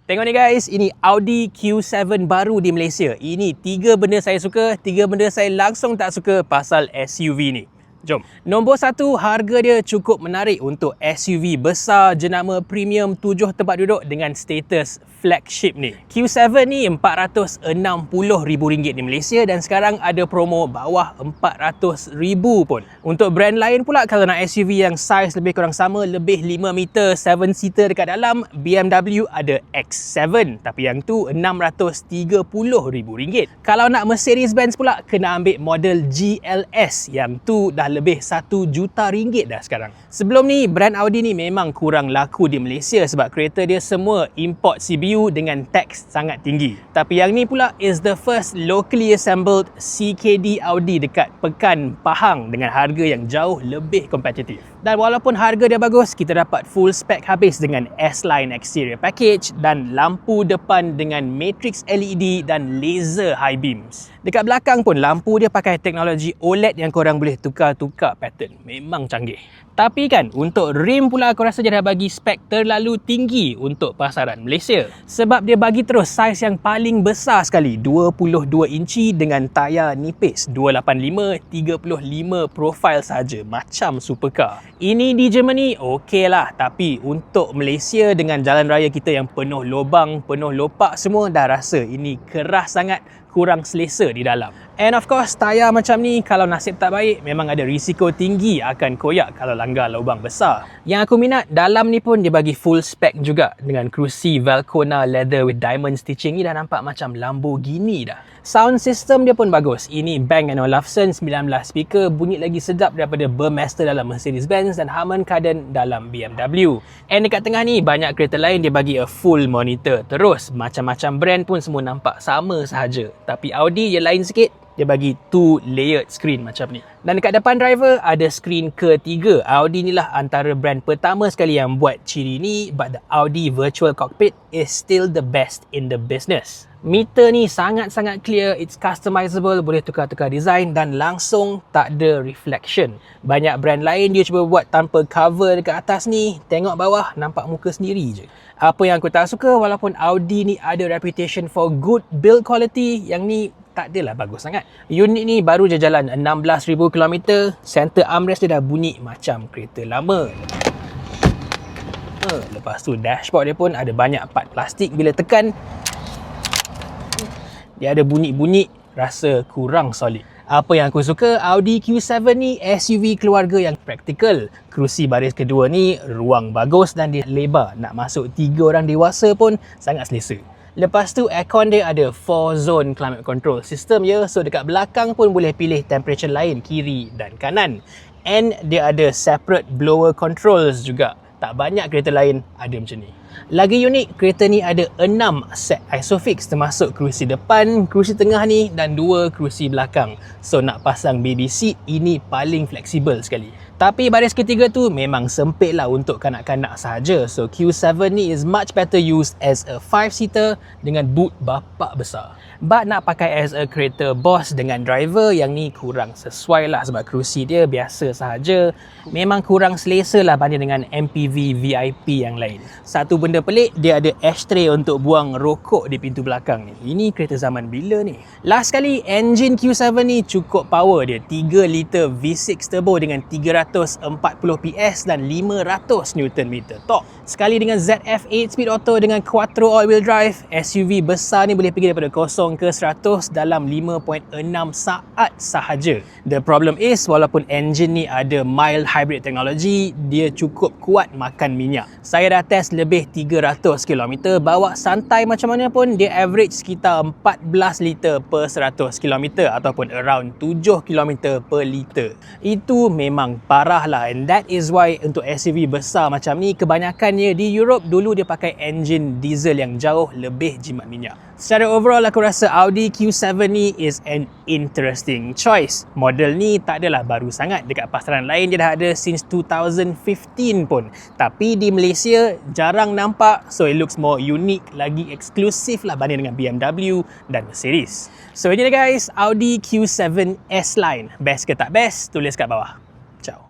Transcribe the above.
Tengok ni guys, ini Audi Q7 baru di Malaysia. Ini 3 benda saya suka, 3 benda saya langsung tak suka pasal SUV ni. Jom. Nombor 1, harga dia cukup menarik untuk SUV besar jenama premium 7 tempat duduk dengan status flagship ni. Q7 ni RM460,000 di Malaysia dan sekarang ada promo bawah RM400,000 pun. Untuk brand lain pula, kalau nak SUV yang saiz lebih kurang sama, lebih 5 meter, 7 seater dekat dalam, BMW ada X7, tapi yang tu RM630,000. Kalau nak Mercedes-Benz pula, kena ambil model GLS, yang tu dah lebih RM1 juta dah sekarang. Sebelum ni, brand Audi ni memang kurang laku di Malaysia sebab kereta dia semua import CBU dengan tax sangat tinggi. Tapi yang ni pula is the first locally assembled CKD Audi dekat Pekan Pahang dengan harga yang jauh lebih kompetitif. Dan walaupun harga dia bagus, kita dapat full spec habis dengan S-Line exterior package dan lampu depan dengan matrix LED dan laser high beams. Dekat belakang pun lampu dia pakai teknologi OLED yang korang boleh tukar-tukar pattern. Memang canggih. Tapi kan, untuk rim pula aku rasa dia dah bagi spek terlalu tinggi untuk pasaran Malaysia. Sebab dia bagi terus saiz yang paling besar sekali, 22 inci dengan tayar nipis 285 35 profile saja, macam supercar. Ini di Germany okey lah, tapi untuk Malaysia dengan jalan raya kita yang penuh lubang, penuh lopak semua, dah rasa ini keras sangat, kurang selesa di dalam. And of course, tayar macam ni kalau nasib tak baik memang ada risiko tinggi akan koyak kalau langgar lubang besar. Yang aku minat, dalam ni pun dia bagi full spec juga dengan kerusi Velcona leather with diamond stitching ni, dah nampak macam Lamborghini dah. Sound system dia pun bagus. Ini Bang & Olufsen 19 speaker, bunyi lagi sedap daripada Burmester dalam Mercedes-Benz dan Harman Kardon dalam BMW. And dekat tengah ni banyak kereta lain dia bagi a full monitor. Terus macam-macam brand pun semua nampak sama sahaja. Tapi Audi dia lain sikit. Dia bagi 2 layered screen macam ni. Dan dekat depan driver ada screen ketiga. Audi ni lah antara brand pertama sekali yang buat ciri ni, but the Audi Virtual Cockpit is still the best in the business. Meter ni sangat-sangat clear, it's customizable, boleh tukar-tukar design dan langsung tak ada reflection. Banyak brand lain dia cuba buat tanpa cover dekat atas ni, tengok bawah nampak muka sendiri je. Apa yang aku tak suka, walaupun Audi ni ada reputation for good build quality, yang ni tak adalah bagus sangat. Unit ni baru je jalan 16,000 km, center armrest dia dah bunyi macam kereta lama. Lepas tu dashboard dia pun ada banyak part plastik, bila tekan dia ada bunyi-bunyi, rasa kurang solid. Apa yang aku suka, Audi Q7 ni SUV keluarga yang praktikal. Kerusi baris kedua ni ruang bagus dan dia lebar. Nak masuk 3 orang dewasa pun sangat selesa. Lepas tu aircon dia ada 4 zone climate control system ya. So dekat belakang pun boleh pilih temperature lain kiri dan kanan. And dia ada separate blower controls juga. Tak banyak kereta lain ada macam ni. Lagi unik, kereta ni ada 6 set ISOFIX termasuk kerusi depan, kerusi tengah ni dan 2 kerusi belakang. So nak pasang baby seat, ini paling fleksibel sekali. Tapi baris ketiga tu memang sempit lah untuk kanak-kanak sahaja. So Q7 ni is much better used as a 5-seater dengan boot bapak besar. But nak pakai as a kereta boss dengan driver, yang ni kurang sesuai lah sebab kerusi dia biasa sahaja. Memang kurang selesa lah banding dengan MPV VIP yang lain. Satu benda pelik, dia ada ashtray untuk buang rokok di pintu belakang ni. Ini kereta zaman bila ni? Last sekali, engine Q7 ni cukup power dia. 3 liter V6 turbo dengan 340 PS dan 500 Nm torque. Sekali dengan ZF 8-speed auto dengan quattro all-wheel drive, SUV besar ni boleh pergi daripada 0 ke 100 dalam 5.6 saat sahaja. The problem is, walaupun engine ni ada mild hybrid teknologi, dia cukup kuat makan minyak. Saya dah test lebih 300 km, bawa santai macam mana pun dia average sekitar 14 liter per 100 km ataupun around 7 km per liter. Itu memang parah lah, and that is why untuk SUV besar macam ni, kebanyakannya di Europe dulu dia pakai engine diesel yang jauh lebih jimat minyak. Secara overall aku rasa Audi Q7 ni is an interesting choice. Model ni tak adalah baru sangat, dekat pasaran lain dia dah ada since 2015 pun. Tapi di Malaysia jarang nampak, so it looks more unique, lagi eksklusif lah banding dengan BMW dan Mercedes. So ini dia guys, Audi Q7 S-Line. Best ke tak best? Tulis kat bawah. Ciao.